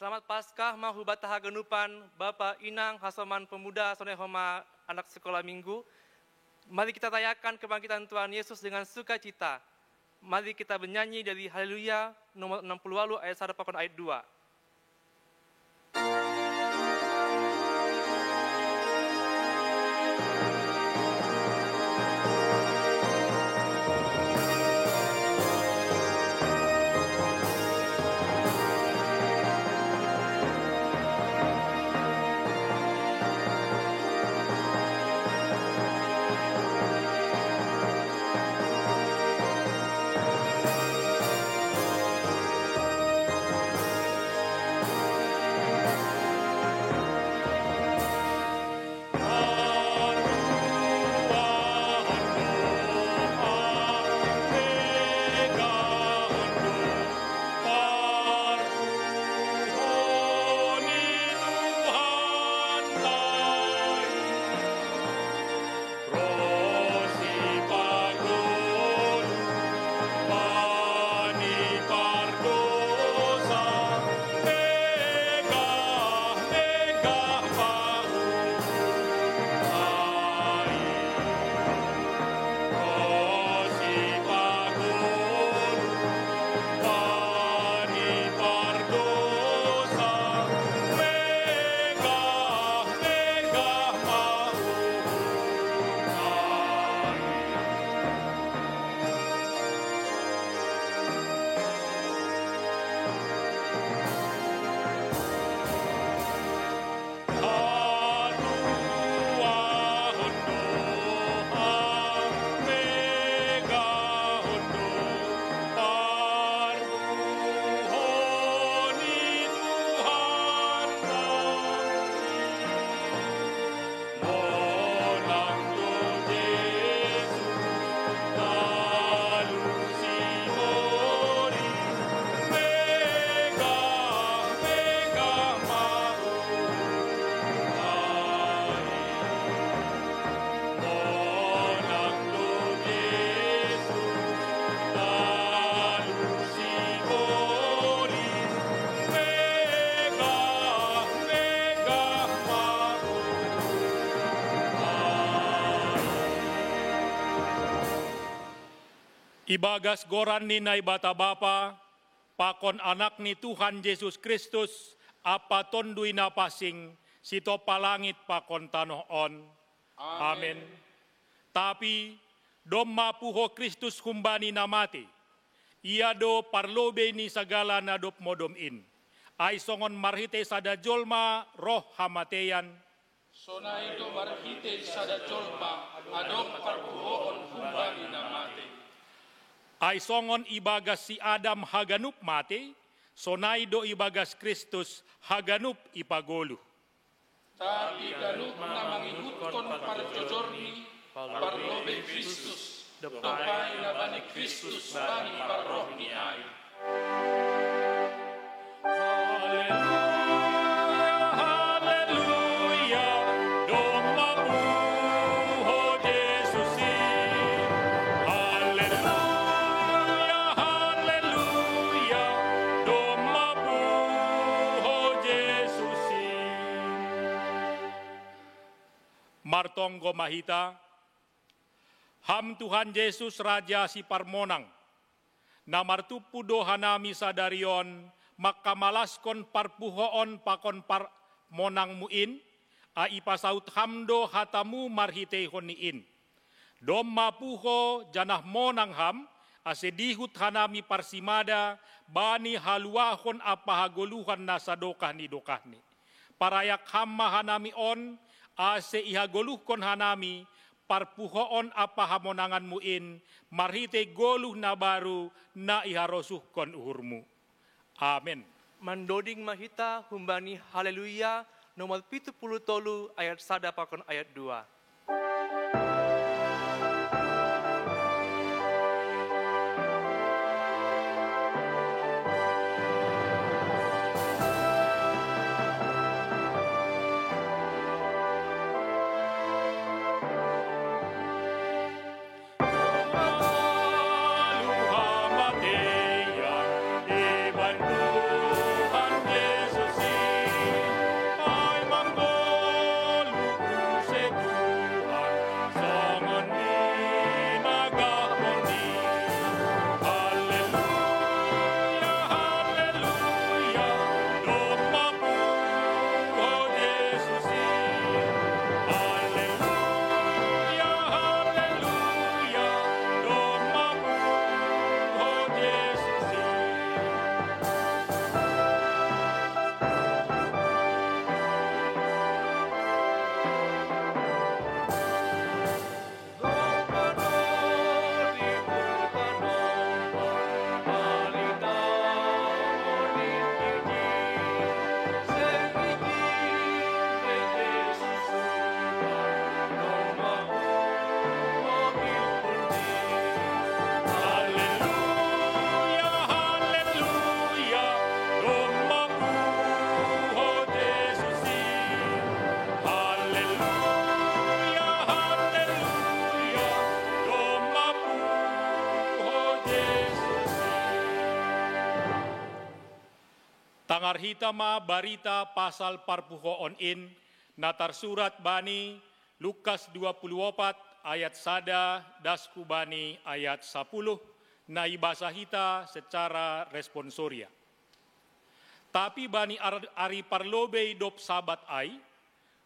Selamat Paskah mahubata hagenupan Bapak Inang Hasoman Pemuda Sonehoma anak sekolah minggu. Mari kita rayakan kebangkitan Tuhan Yesus dengan sukacita. Mari kita bernyanyi dari Haleluya nomor 60 ayat 1 pakon ayat 2. Ibagas goran ni na ibata bapa, pakon anak ni Tuhan Yesus Kristus, apa tondui na pasing, sito palangit pakon tanoon. Amen. Tapi, dom mapuho Kristus humbani na mati, ia do parlobe ni sagala na dop modom in. Ay songon marhite sada jolma roh hamateyan. Sonai do marhite sada jolma adop parpuhoon humbani na mati. Ay songon ibagas si Adam haganup mati, sonaydo ibagas Kristus haganup ipagolo. Tapi ganup na mangihutkon parjojorni, parlobe Kristus, dopay na bani Kristus bani parroh ni ay. Martonggo mahita, ham Tuhan Yesus Raja si Parmonang, na martupudo hanami sadarion, makamalaskon parpuhoon pakon parmonang muin, a ipasaut hamdo hatamu marhitehon niin. Dom mapuho janah monang ham, asedihut hanami parsimada, bani haluahon apahagoluhan na sadokah ni dokahni. Parayak hamma hanami on, ase ihagoluhkon hanami, parpuhoon apa hamonangan muin, marhite goluh na baru, na iharosuhkon uhurmu. Amin. Mandoding mahita humbani Haleluya nomor 70 ayat 1 pakon ayat 2. Tuhan Yesus Mangar hitama barita pasal parpuhoon in natar surat bani Lukas 24 ayat 1 dasku bani ayat 10 na ibasa hita secara responsoria. Tapi bani ari parlobei dop sabat ai,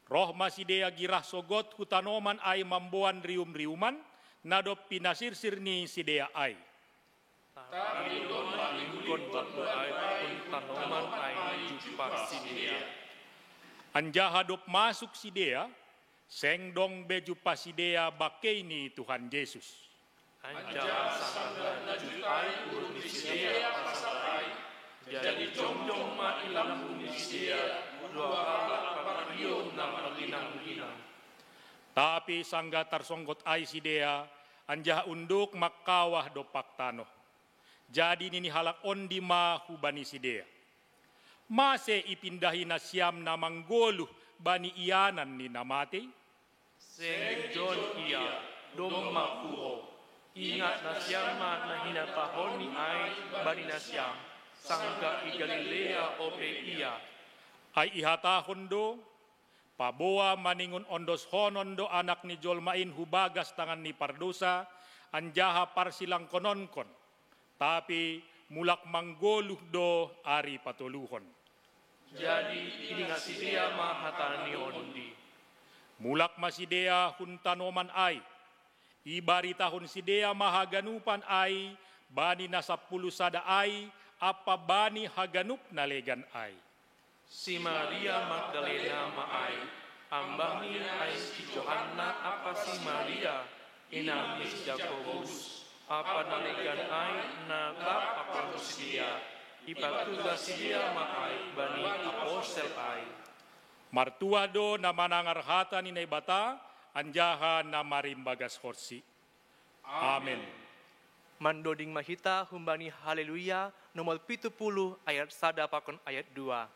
roh masidea girah sogot hutanoman ai mamboan rium-riuman, nadop pinasirsir ni sidea ai. Tapi domba ikut berdoa tanoman ai jumpa sidea. Anjaha dop masuk sidea, sengdong bejupa sidea bakeini Tuhan Yesus. Anjaha sangga jutai urut sidea pasapai. Jadi jom-jom ma ilang bumi sidea, dua halak papario nama ginang-ginang. Tapi sangga tarsonggot ai sidea, anjaha unduk makawah dopak tanoh. Jadi nini halak ondi ma hubani sidea. Mase ipindahi na siam na manggoluh bani iyanan ni namate. Seng John ia, domma kuho. Ingat na siam na hinapahoni ai bani na siam. Sangga i Galilea ope ia. Ay ihatahon do, paboa maningon ondos honon do anak ni Jolmain hubagas tangan ni pardosa, anjaha parsilang kononkon. Tapi mulak manggoluh do ari patuluhon. Jadi ini ngasi dia mahatani ondi. Mulak masidea huntanoman ay, ibari tahun sidea mahaganupan ay, bani na 10 sada ay, apa bani haganup na legan ay. Si Maria Magdalena maai, ambani ay si Johanna apa si Maria, inang si Jakobus, apa nalegan ay na kap apa dia, ipatugas dia maai bani apostel ay. Martua do na manangar hata ni naibata, anjaha na marimbagas horsi. Amen. Mandoding mahita humbani haleluya nomor 70 ayat 1 pakon ayat 2.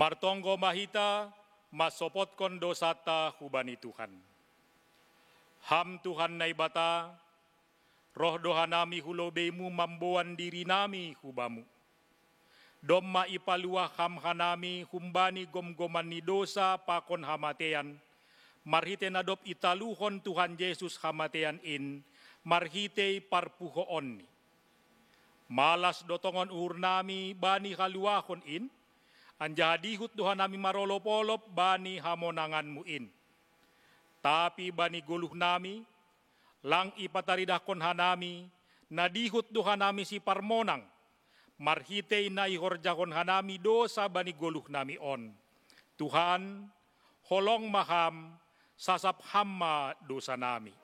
Martonggo mahita, masopot dosata hubani Tuhan. Ham Tuhan naibata, roh dohanami hulobemu mamboan diri nami hubamu. Domma ipaluah ham hanami humbani gom-goman ni dosa pakon hamatean, marhite nadop italuhon Tuhan Yesus hamatean in, marhite parpuhoon ni. Malas dotongon uhur nami bani haluahon in, anjadihut Tuhan nami marolop-olop bani hamonanganmu in. Tapi bani guluh nami, lang ipataridakon hanami, nadihut Tuhan nami si parmonang, marhitei na ihorjakon hanami dosa bani guluh nami on. Tuhan, holong maham, sasap hamma dosa nami.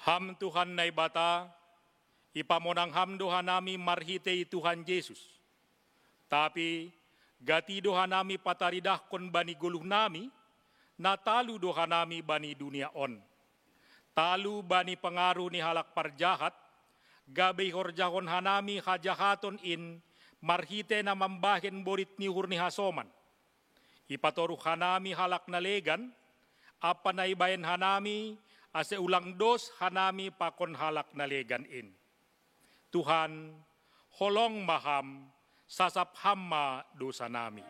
Ham Tuhan na ibata, ipamonang ham doha nami marhitei Tuhan Yesus. Tapi gati doha nami pataridahkon bani guluh nami, na talu doha nami bani dunia on. Talu bani pengaruh ni halak parjahat, gabi horjahon hanami hajahaton in, marhite na mambahin borit ni hurni hasoman. Ipatoruh hanami halak na legan, apa na ibayan hanami, ase ulang dos hanami pakon halak na legan in. Tuhan, holong maham, sasap hamma dosa nami.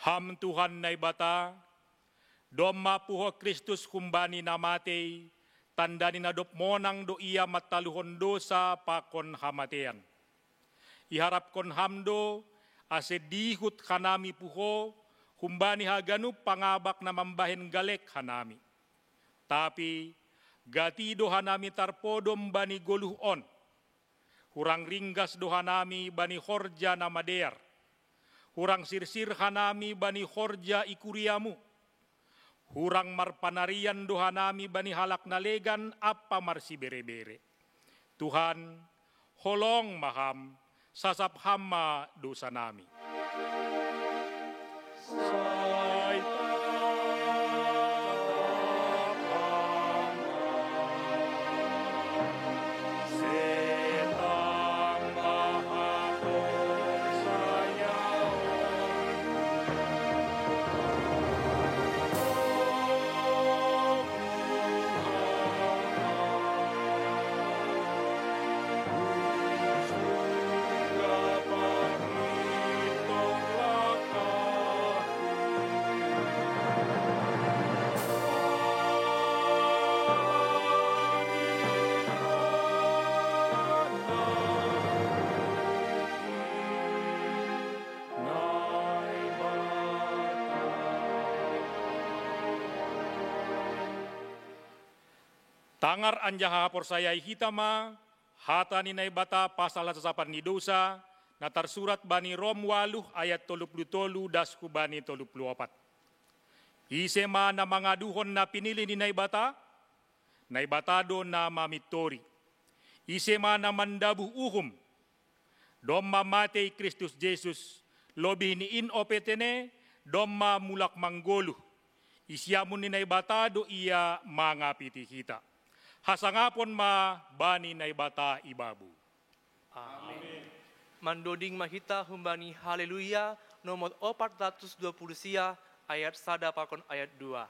Ham Tuhan na ibata, domma puho Kristus humbani namatei, tanda ni nadop monang do iya mataluhon dosa pakon hamatean. Iharap kon hamdo, ase dihut hanami puho, humbani haganup pangabak na mambahin galek hanami. Tapi, gati do hanami tarpodom bani goluh on, hurang ringgas do hanami bani horja na madear, hurang sirsir hanami bani horja ikuriamu. Hurang marpanarian dohanami bani halak nalegan apa marsi bere-bere. Tuhan, holong maham, sasap hamma dosa nami. Tangar anjaha porsayai hitama, hata ni naibata pasal sasapan ni dosa, na tersurat bani Rom 8 ayat 33 dasku bani 34. Isema na mga duhon na pinili ni naibata do na mamitori. Isema na mandabuh uhum, domma matei Kristus Jesus, lobi ni in opetene, domma mulak manggoluh. Isyamun ni naibata do iya mga piti kita. Hasangapon ma bani naibata ibabu. Amin. Mandoding mahita humbani haleluya nomor 420 sia ayat 1 pakon ayat 2.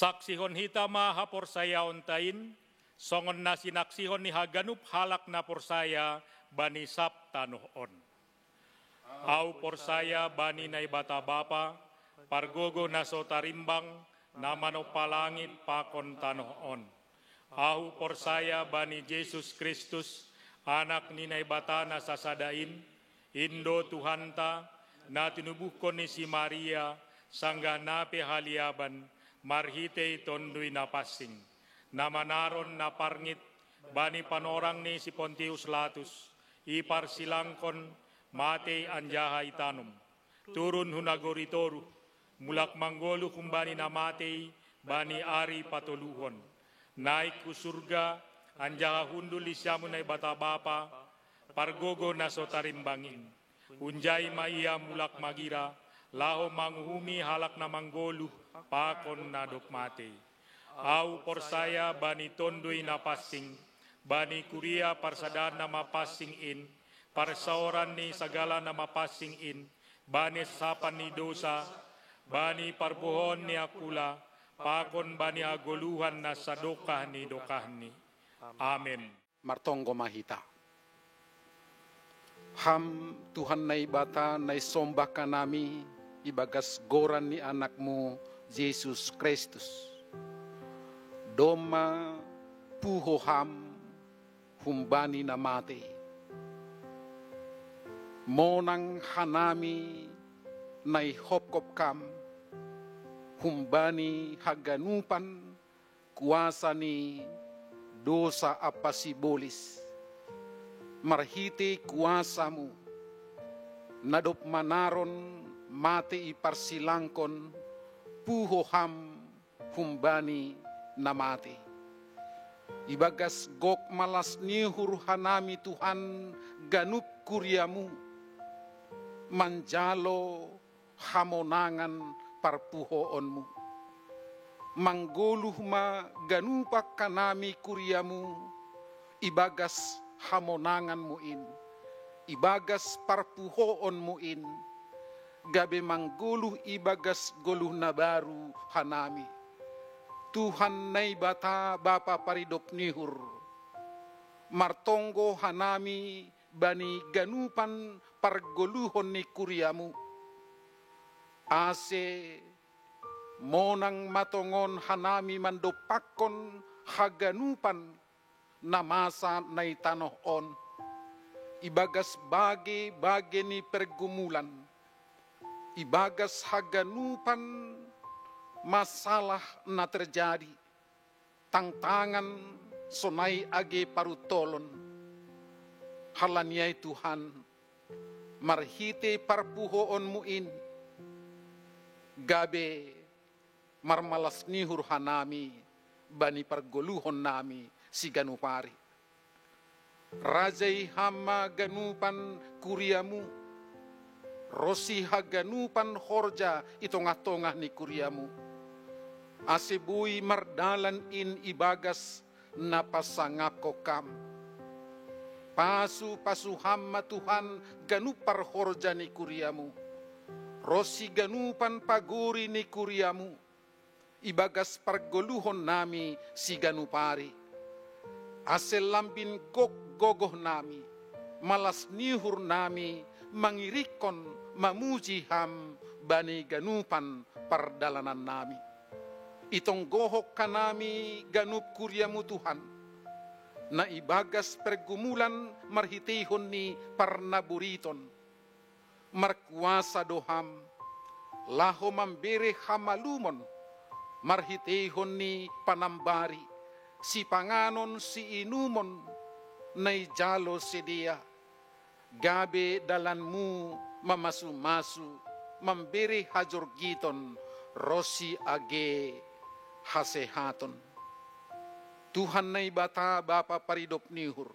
Saksihon hitama hapor saya ontain, songon na sinaksihon ni haganup halak na por saya bani sap tanoh on. Au por saya bani na ibata bapa, pargogo na so tarimbang, na manopalangit pakon tanoh on. Au por saya bani Jesus Kristus, anak ni na ibata na sasadain, Indo Tuhanta, na tinubuhkon ni si Maria, sangga nape haliaban, marhite tondui na pasing. Namanaron na parngit, bani panorang ni si Pontius Latus, ipar silangkon, mate anjaha itanum. Turun hunagoritoru, mulak manggolu kumbani na mate, bani ari patoluhon. Naik ku surga, anjaha hundul isyamu na ibata bapa, pargogo na sotarimbangin. Unjay maiya mulak magira, laho manguhumi halak na manggolu, pakon na dokmate. Au por saya bani tondoi na pasing, bani kuria parsadaan na mapasing in, parsaoran ni sagala na mapasing in, bani sapan ni dosa, bani parbuhon ni akula, pakon bani agoluhan na sadokah ni dokahni. Amen. Martonggo mahita. Ham Tuhan na ibata na isombah ka nami, ibagas goran ni anakmu, Jesus Kristus. Doma puho ham humbani na mate. Monang hanami na ihopkop kam, humbani haganupan kuasa ni dosa apa sibolis. Marhiti kuasamu, nadop manaron mate iparsilangkon, puho ham humbani namate. Ibagas gok malas nihur hanami Tuhan ganup kuryamu, manjalo hamonangan parpuhoonmu. Manggoluh ma ganupak kanami kuryamu, ibagas hamonanganmu in, ibagas parpuhoonmu in, gabe mangguluh ibagas goluh na baru hanami. Tuhan na ibata bapa paridop nihur, martonggo hanami bani ganupan pargoluhon ni kuryamu. Ase monang matongon hanami mandopakon haganupan na masa na itanoh on, ibagas bagi ni pergumulan, ibagas haganupan masalah na terjadi, tantangan sonai age parutolon. Halanyai Tuhan, marhite parpuhoon muin, gabe marmalas nihur hanami, bani pargoluhon nami si ganupari. Rajai hama ganupan kuryamu, rosi haganupan horja itongah-tongah ni kuryamu. Asibui mardalan in ibagas na pasangako kam. Pasu hamma Tuhan ganupar horja ni kuryamu. Rosi ganupan paguri ni kuryamu. Ibagas pargoluhon nami si ganupari. Asel lambin gogoh nami. Malas nihur nami mangirikon mamuji ham bani ganupan pardalanan nami. Itong gohok kanami ganup kuryamu Tuhan, na ibagas pergumulan marhitihon ni parnaburiton, markuasa doham, laho mambere hamalumon, marhitihon ni panambari, si panganon si inumon, na ijalo sedia, gabe dalanmu mamasu-masu, mambere hajorgiton, rosi age hasehaton. Tuhan na ibata bapa paridop nihur,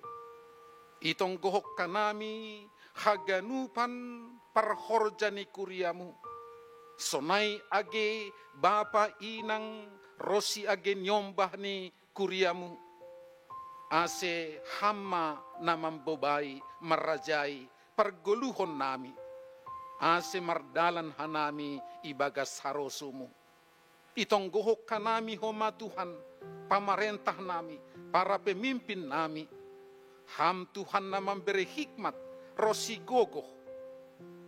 itong gohok kanami haganupan parhorja ni kuryamu, sonai age bapa inang rosi age nyombah ni kuryamu, ase hamma na mambobai marajai pargoluhon nami, ase mardalan hanami ibagas harosumu. Itong gohok ka nami homa Tuhan, pamarentah nami, para pemimpin nami. Ham Tuhan na memberi hikmat, rosi gogoh.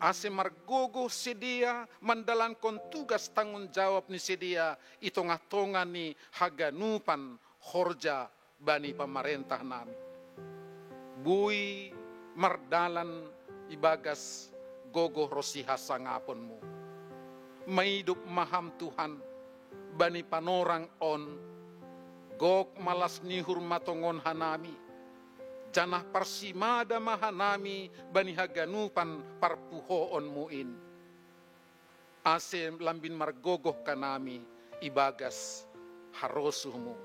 Ase margogo sedia mandalankan tugas tanggung jawab ni sedia itonga-tonga ni haganupan horja bani pamarentah nami. Bui mardalan ibagas gogo rosi hasangaponmu. Maidup maham Tuhan bani panorang on gok malas nihur matongon hanami. Janah parsimada mahanami bani haganupan parpuhoon muin. Ase lambin margogoh kanami ibagas harosuhmu.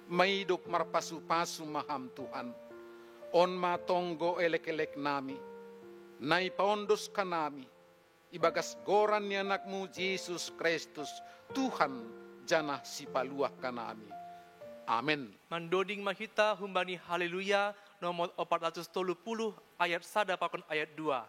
Maidup marpasu-pasu maham Tuhan. On matonggo elek-elek nami. Nai paondos kanami. Ibagas goran ni anakmu Yesus Kristus. Tuhan janah sipaluah kanami. Amin. Mandoding mahita humbani haleluya nomor 430 ayat 1 pakon ayat 2.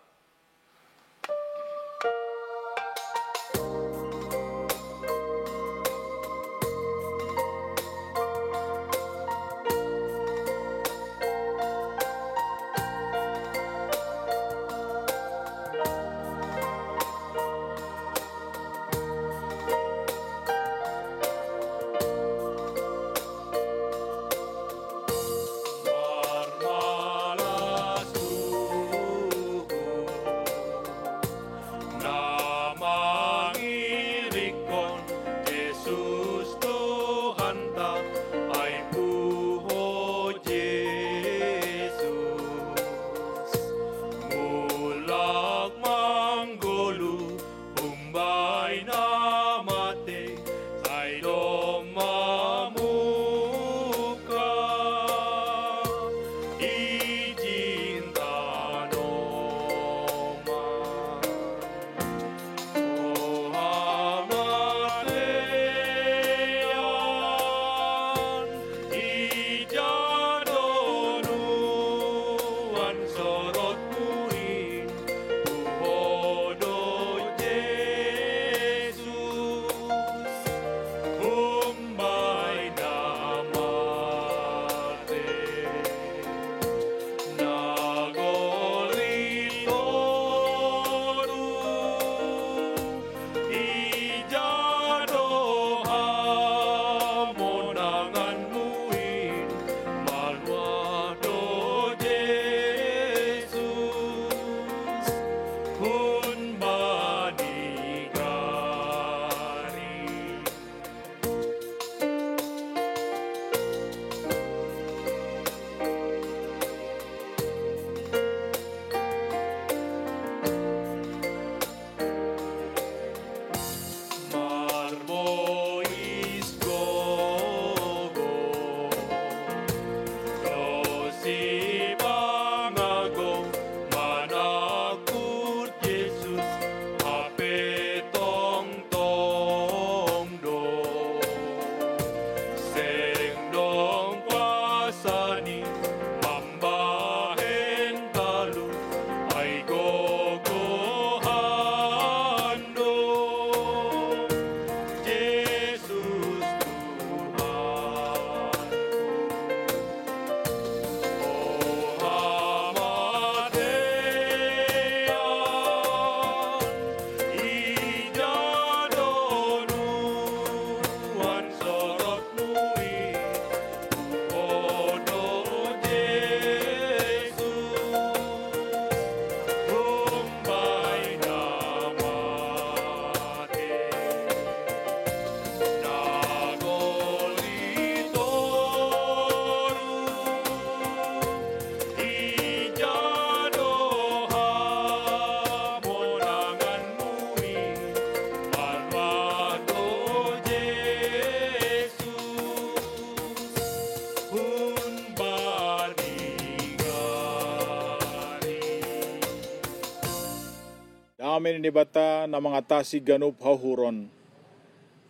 Amin ni bata na mangatasi ganup hahuron.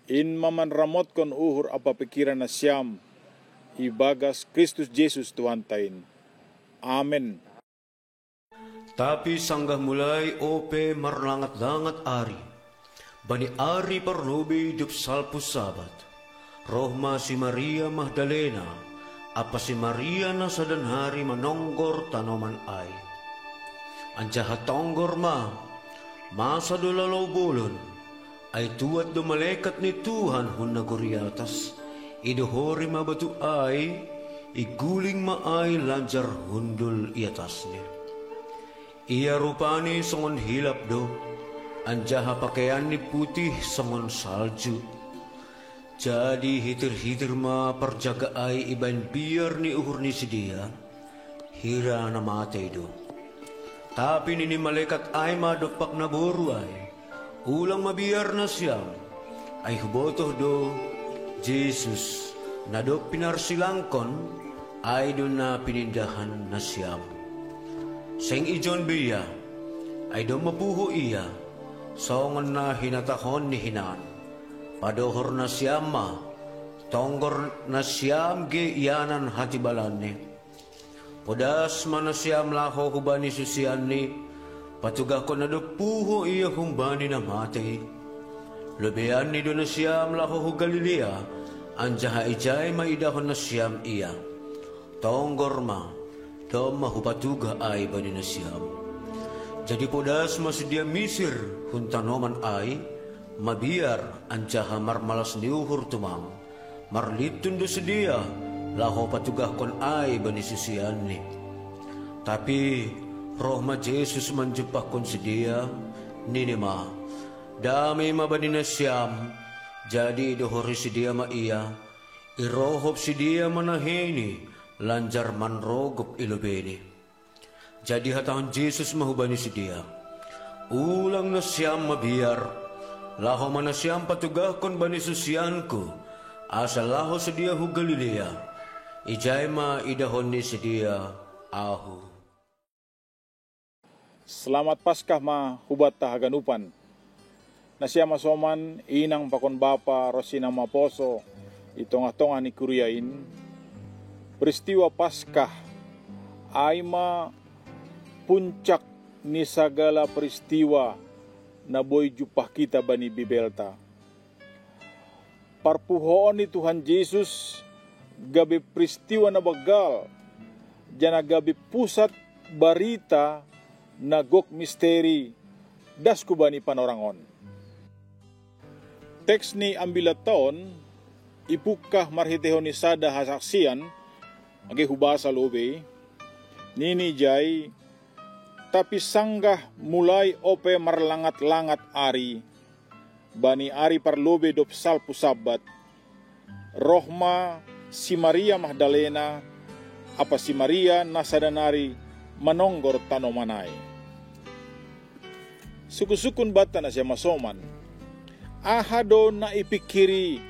In maman ramot kon uhur apa pikiran na siyam. Ibagas Kristus Jesus Tuhan tain. Amen. Tapi sanggah mulai ope marlangat-langat ari. Bani Ari Parlobe dup salpus sabat, rohma si Maria Magdalena, apa si Maria na sadanhari manonggor tanoman ay. Anjaha tonggor masa dolalaw bolon, ay tuat do malaikat ni Tuhan hun naguriatas, idohori mabatu ay, iguling maay lanjar hundul iatasnya. Ia rupani songon hilap do, anjaha pakaian ni putih songon salju. Jadi hitir-hitir perjaga ay iban biar ni uhur ni sidia, hira na matay do. Tapi nini malaikat ay madopak na boru ay, ulang mabiar na siyam, ay hubotoh do, Jesus, na do pinarsilangkon, ay do na pinindahan na siyam. Seng ijon biya, ay do mapuho iya, songon na hinatahon ni hinan, padohor na siyam tonggor na siyam ge iyanan hatibalan ni. Podas mana siyam laho hubani susian ni, patugah ko na do puho iya humbani na matay. Lebean ni do na siyam laho hu Galilea, anjaha ijay maidahon na siyam iya. Tonggor do mahupatuga ay bani na siyam. Jadi podas masidia misir hun tanoman ay, mabiar anjaha marmalas niuhur tumang, marlitun do sedia, laho patugah kon ay bani susian ni. Tapi rohma Jesus manjupah kon sedia, ninima, dami mabani na siyam, jadi dohori sedia ma iya, irohop sedia manahini, lanjar manrogop ilobeni. Jadi hatahon Jesus mahubani sedia, ulang na siyam mabiar, laho mana siyam patugah kon bani susianku, asal laho sedia hu Galilea, ijay ma idahon ni sedia ahu. Selamat Paskah hubat tahaganupan. Nasya masoman inang pakon bapa Rosina Maposo itong-atong ni Kuriain. Peristiwa Paskah ay puncak ni sagala peristiwa na boy jupah kita bani Bibelta. Parpuhoon ni Tuhan Yesus gabi peristiwa na bagal, jana gabi pusat barita na gok misteri das kubani panorangon. Teks ni ambilataon ipukah marhitehon ni sada hasaksian agi hubasa lobe nini jay tapi sanggah mulai ope marlangat-langat ari bani ari parlobe dop salpu sabat rohma si Maria Magdalena apa si Maria nasadanari manonggor tanomanay. Sukusukun bata na siya masoman. Ahado na ipikiri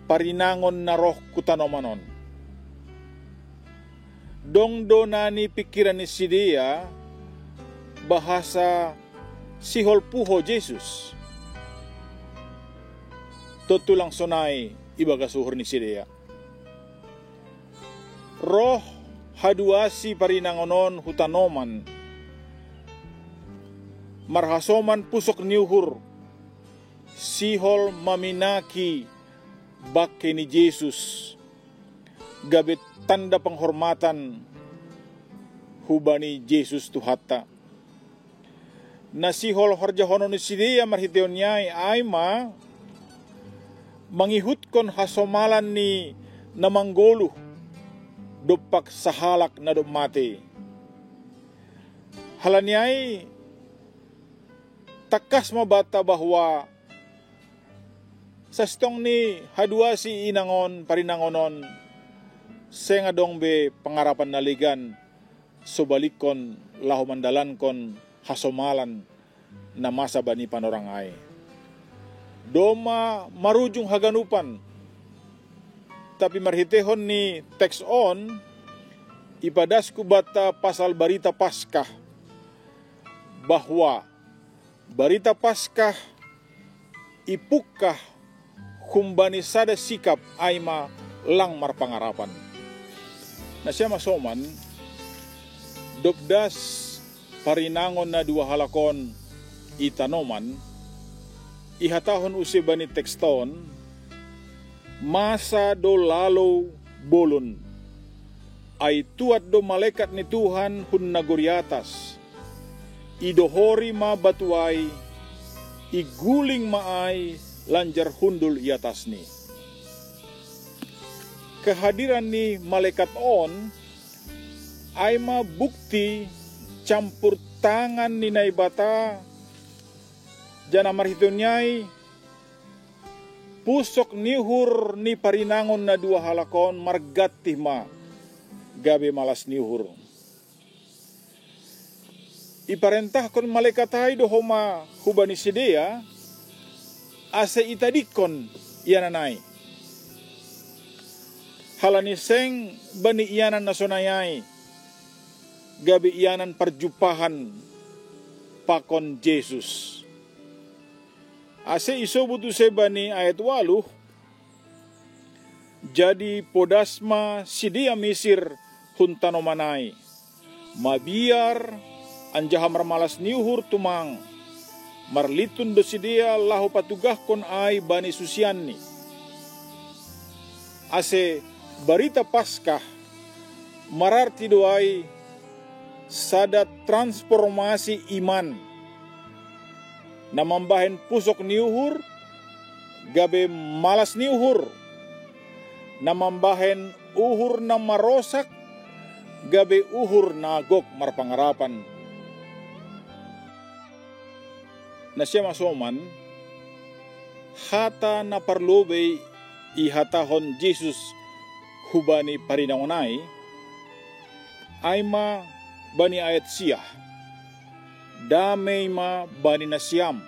parinangon na roh kutanomanon. Dongdo na ni pikiran ni sidia bahasa sihol puho Jesus. Tutulang sonay ibagasuhur ni sidia. Roh haduasi parinangonon hutanoman marhasoman pusok niuhur sihol maminaki bakke ni Jesus gabit tanda penghormatan hubani Jesus tuhata na sihol harjahonon ni sidia marhiteon nyai aima mangihutkon hasomalan ni namanggoluh dopak sahalak na mati. Halanyay takas mabata bahwa sa stong ni haduasi inangon parinangonon sengadong be pangarapan naligan subalikon laho mandalan kon hasomalan na masa bani panorangay. Doma marujung haganupan tapi marhitehon ni teks on ipadasku bata pasal barita Paskah bahwa barita Paskah ipukah kumbani sada sikap aima lang marpangarapan. Na siya masoman dokdas parinangon na dua halakon itanoman ihatahon use bani tekston, masa do lalu bolon, ay tuat do malaikat ni Tuhan hun naguri atas, idohori ma batuay, iguling maay lanjar hundul i atas ni. Kehadiran ni malaikat on ay ma bukti campur tangan ni naibata jana marhitonyay pusok nihur ni parinangon na dua halakon margatih ma gabe malas nihur. Iparentahkon malaikat ay dohoma hubani sidea ase itadikon iyananay. Halani seng bani iyanan nasonayay gabe iyanan perjumpahan pakon Yesus. Ase isobut usebani ayat 8, jadi podasma sidia misir huntanomanay, mabiar anjaha marmalas niuhur tumang, marlitun do sidia lahu patugahkon ay bani susianni. Ase barita Paskah mararti doay sada transformasi iman, namambahen pusok niuhur gabe malas niuhur, namambahen uhur na marosak gabe uhur na agok marpangarapan. Na siya masoman hata na parlobe ihatahon Jesus hubani parinangonay ay ma bani ayat siyah, damay ma bani na siyam.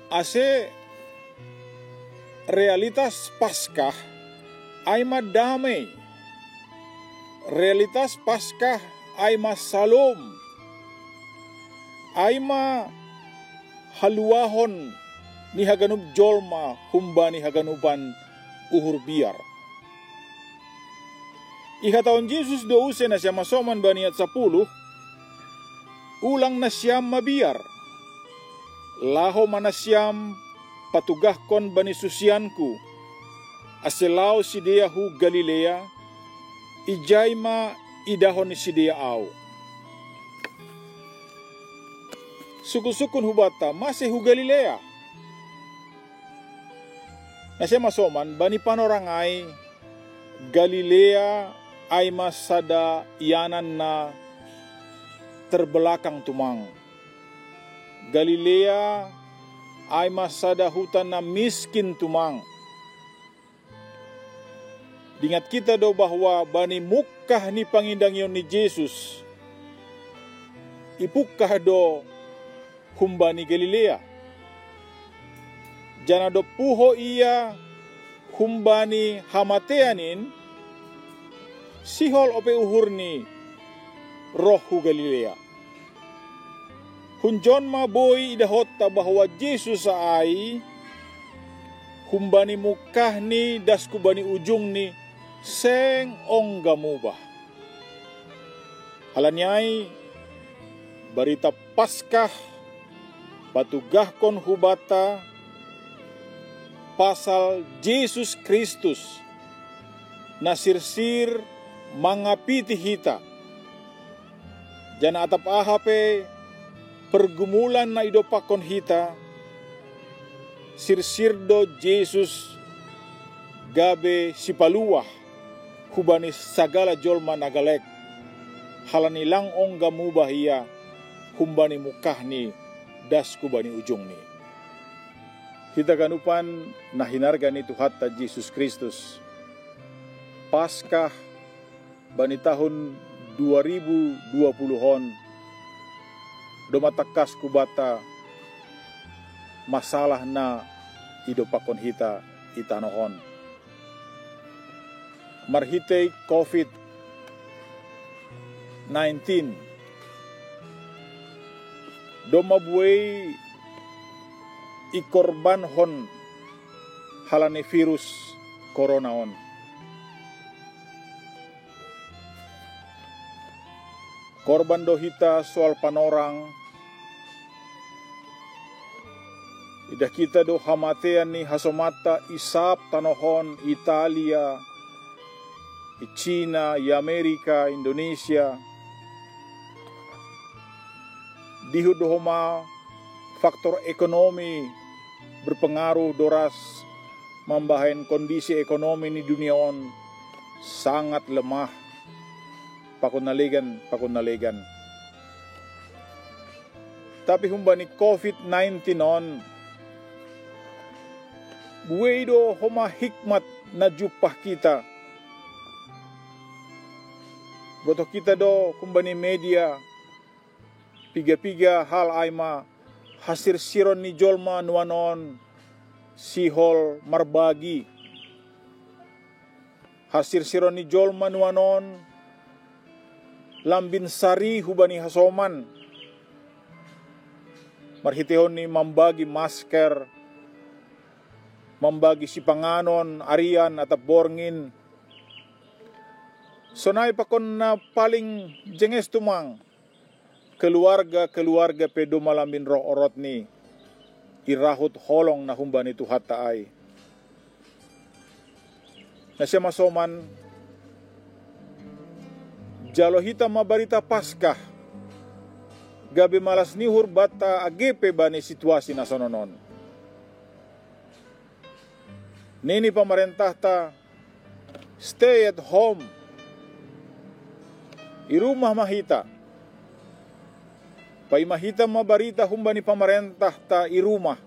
Ase realitas Paskah ay madamay. Realitas Paskah ay masalom. Ay ma haluahon ni haganub jolma humbani haganuban uhur biar. Ihatahon Jesus douse na siya masoman bani at 10, ulang na siyam mabiar. Laho manasiyam patugahkon bani susianku, aselao sidia hu Galilea, ijay ma idahon ni sidia au. Sukun-sukun hubata masih hu Galilea. Na siya masoman bani panorangay Galilea ay masada iyanan na terbelakang tumang. Galilea ay masada hutan na miskin tumang. Dingat kita do bahwa bani mukah ni pangindangyon ni Jesus, ipukah do humbani Galilea. Jana do puho iya humbani hamateanin, sihol ope uhur ni rohu Galilea. Hunjon ma boy idahota bahwa Jesus ay humbani mukah ni das kubani ujung ni seng ongga mubah. Halanyay barita Paskah patugahkon hubata pasal Jesus Kristus nasirsir mangapiti hita. Jana atap ahape pergumulan na idopakon hita, sirsirdo Jesus gabe sipaluah hubani sagala jolma nagalek, halanilang ongga mubah iya humbani mukah ni das kubani ujung ni. Kita ganupan na hinarga ni Tuhatta Jesus Kristus. Paskah bani tahun 2020-hon domatakas kubata masalah na idopakon hita itanohon. Marhitay COVID-19 domabuay ikorban hon halane virus corona on. Korban dohita soal panorang Ida kita do hamatean ni hasomata isap tanohon Italia, i China, i Amerika, Indonesia. Dihud do homa faktor ekonomi berpengaruh doras membahayan kondisi ekonomi ni dunia on sangat lemah. Pakon nalegan. Tapi humba ni COVID-19 on, buhay do homa hikmat na jupah kita. Boto kita do humba ni media, piga-piga hal aima, hasir siron ni jolma nuanon, sihol marbagi. Hasir siron ni jolma nuanon, lambin sari hubani hasoman. Marhitehon ni membagi masker, membagi sipanganon, arian atau borngin. Sonai pakon na paling jenges tumang keluarga pedo malamin roh orot ni irahut holong na humbani tu hataay. Na siya masoman jalo hita mabarita Paskah gabi malas nihur bata agepe bani situasi na sononon. Nini pamarentah ta stay at home. I rumah mahita. Pai mahita mabarita humbani pamarentah ta i rumah.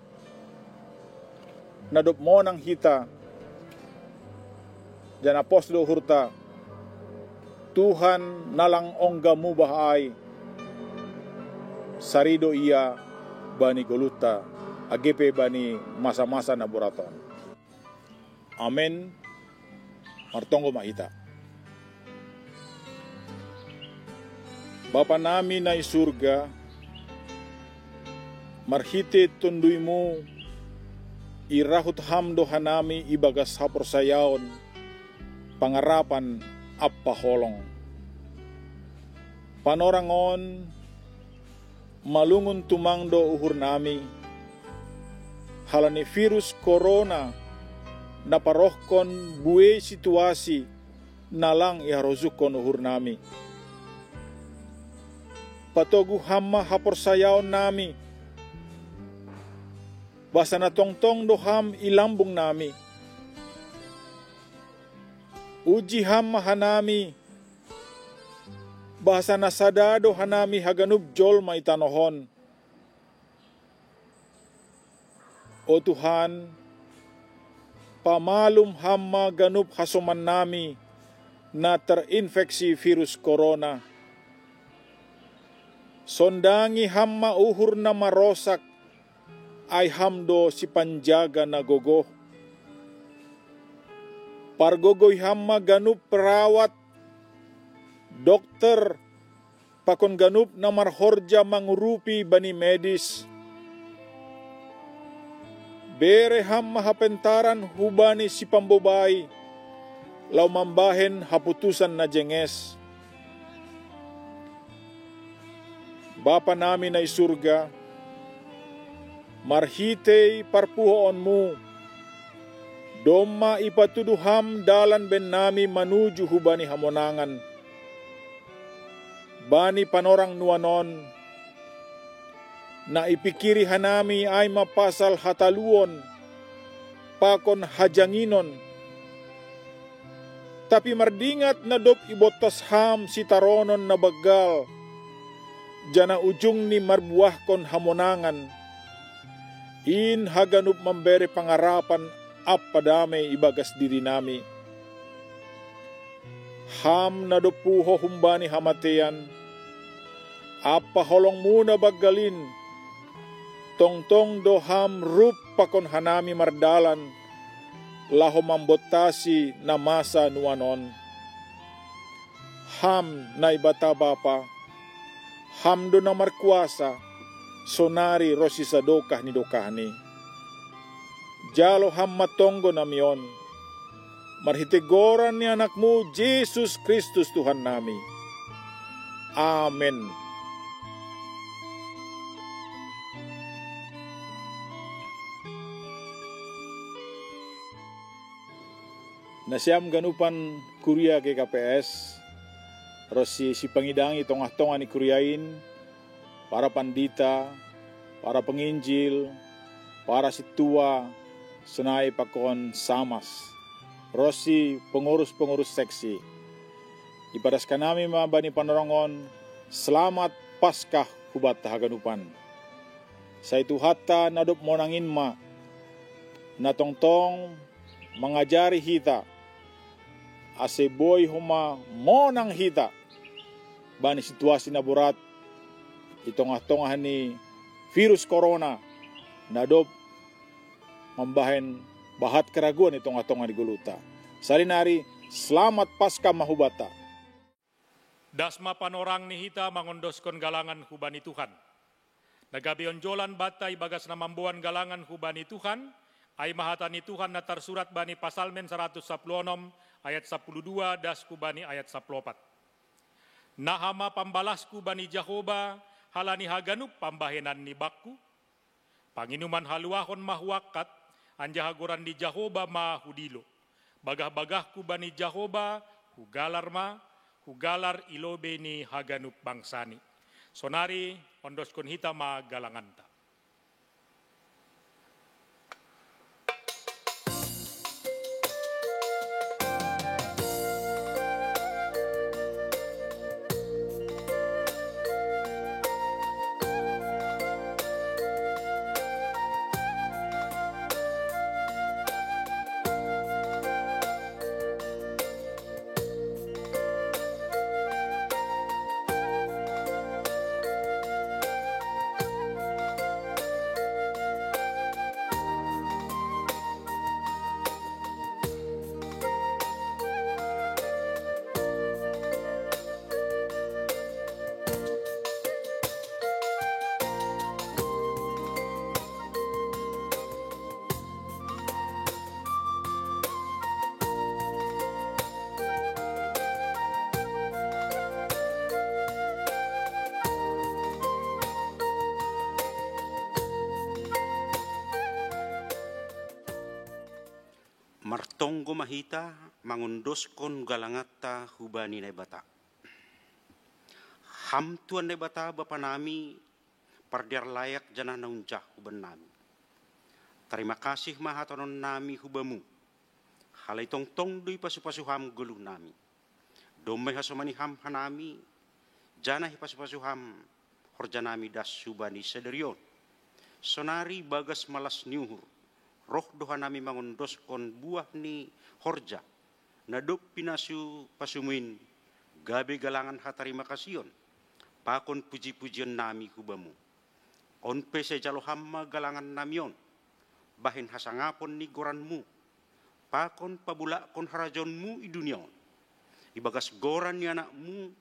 Nadop monang hita. Jan apostol hurta. Tuhan nalang ongga mubahay. Sarido iya bani goluta. Agepe bani masa-masa na buraton. Amen. Martonggo mahita. Bapa namin na isurga, marhite tunduy mo, irahut hamdo hanami ibagas hapor sayaon, pangarapan appaholong. Panorangon, malungun tumangdo uhur nami, halani virus corona, naparohkon buwe situasi, nalang iharozukon uhur nami. Patogu hamma hapor sayaon nami. Basa na tongtong doham ilambung nami. Uji hamma hanami. Basa na sadado hanami haganub jol maitanohon. O Tuhan, pamalum hamma ganub hasoman nami na terinfeksi virus corona. Sondangi hamma uhur na marosak ay hamdo si panjaga na gogo. Pargogoy hamma ganup perawat, dokter, pakon ganup na marhorja mangurupi bani medis. Bere hamma hapentaran hubani si pambobay, law mambahen haputusan na jenges. Bapa namin na isurga, marhitey parpuhoon mo, doma ipatuduham dalan ben nami manuju hubani hamonangan. Bani panorang nuanon, na ipikiri hanami ay mapasal hataluon, pakon hajanginon. Tapi mardingat na dop ibotas ham si taronon na bagal, jana ujung ni marbuahkon hamonangan. In haganup memberi pangarapan appadame ibagas diri nami. Ham na dopuho humbani hamatean. Apa holong muna bagalin. Tongtong do ham rup pakon hanami mardalan. Laho mambotasi na masa nuanon. Ham na ibata bapa. Hamdo na markuasa, sonari rosisa dokah ni dokahni. Jalo ham matonggo na miyon. Marhitegoran ni anakmu, Jesus Kristus Tuhan nami. Amen. Nasiam ganupan kuria ke KPS, rosi si pangidangi tongah-tongah ni kuriain, para pandita, para penginjil, para situa, senai pakon samas, rosi pengurus-pengurus seksi. Ipadaskan kami bani panorongon, selamat Paskah hubat haganupan. Sa itu hatta nadop monangin ma, na tongtong mengajari hita, ase boy huma monang hita, bani situasi na berat, itongah-tongah ni virus corona, nadop membahen bahat keraguan itongah-tongah di guluta. Sarinari, selamat Paskah mahubata. Dasma panorang ni hita mangondoskon galangan hubani Tuhan. Nagabion jolan batai bagas na mambuan galangan hubani Tuhan, ay mahatani Tuhan na tarsurat bani pasalmen 116 ayat 12 das kubani ayat 14. Nahama pambalasku bani Jahoba halani haganup pambahenan ni bakku. Panginuman haluahon mahuakat anjahagoran di Jahoba mahudilo. Bagah-bagahku bani Jahoba hugalar hugalar ilobe ni haganup bangsani. Sonari ondoskon hita ma galanganta. Martonggo mahita mangundoskon galangata hubani na bata. Hamtuan na bata bapa nami pardiar layak jana naunjah huban nami. Terima kasih mahatonon nami hubamu. Halay tongtong dui pasu-pasuham guluh nami. Domay hasomani ham hanami jana hipasuham horjanami das subani sederion. Sonari bagas malas niuhur. Roh doha nami mangundoskon buah ni horja. Nadop pinasu pasumuin. Gabe galangan hatarima kasiyon. Pakon puji-pujian nami hubamu. Onpe sejalo hamma galangan namion. Bahin hasangapon ni goranmu. Pakon pabulakon harajonmu i duniaon. Ibagas goran ni anakmu.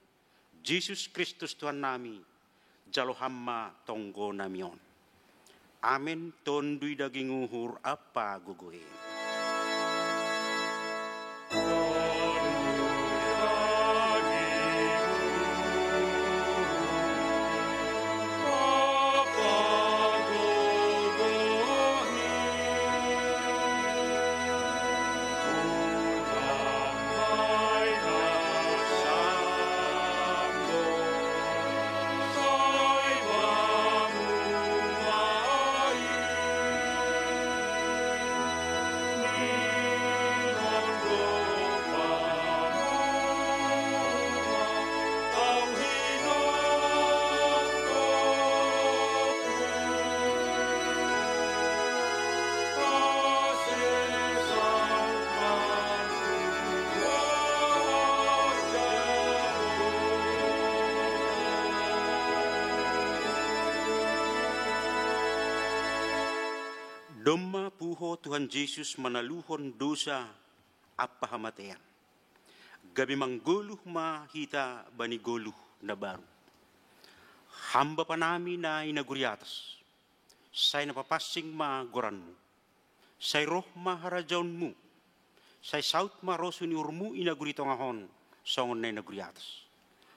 Yesus Kristus Tuhan nami. Jalo hamma tonggo namion. Amin tondui daging uhur apa guguhin. Domma puho Tuhan Yesus manaluhon dosa apa hamatayan. Gabi mangguluh mahita bani guluh na baru. Hamba pa nami na inaguriatas. Say napapasing magoranmu. Say roh maharajaunmu. Say saut marosuni urmu inagurito ngahon. Songon na inaguriatas.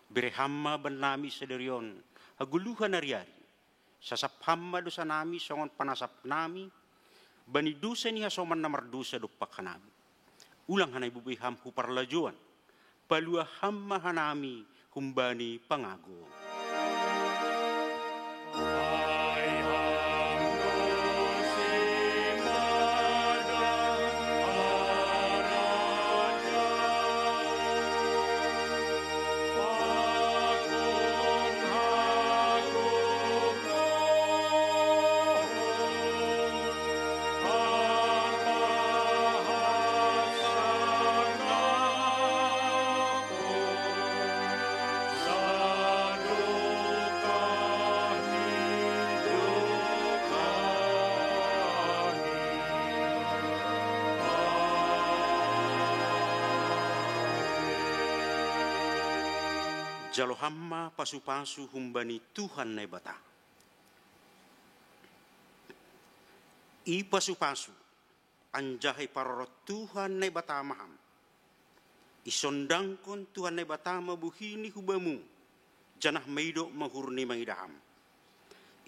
Birehama ban nami sederion. Haguluhan nariari. Sasaphamma dosa nami songon panasap nami. Bani dusa ni hasoman na mardusa dupak kanami. ulang hanay bubuy ham huparlajuan, palua ham mahanami humbani pangago. Jalo hamma pasu-pasu humbani Tuhan na bata. I pasu-pasu anjahay parorot Tuhan na bata maham. Isondangkon Tuhan na bata mabuhini hubamu. Janah maido mahurni maidaham.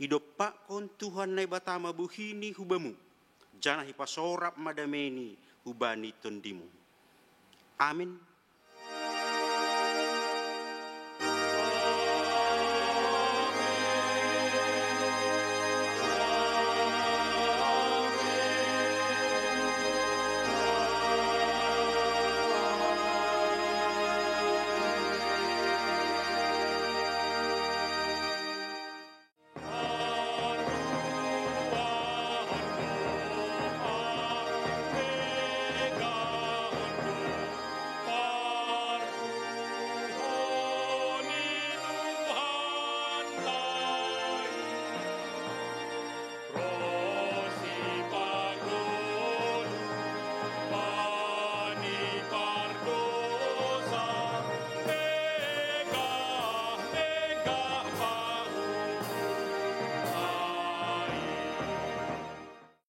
Idopakon Tuhan na bata mabuhini hubamu. Janah ipasorap madameni hubani tondimu. Amin.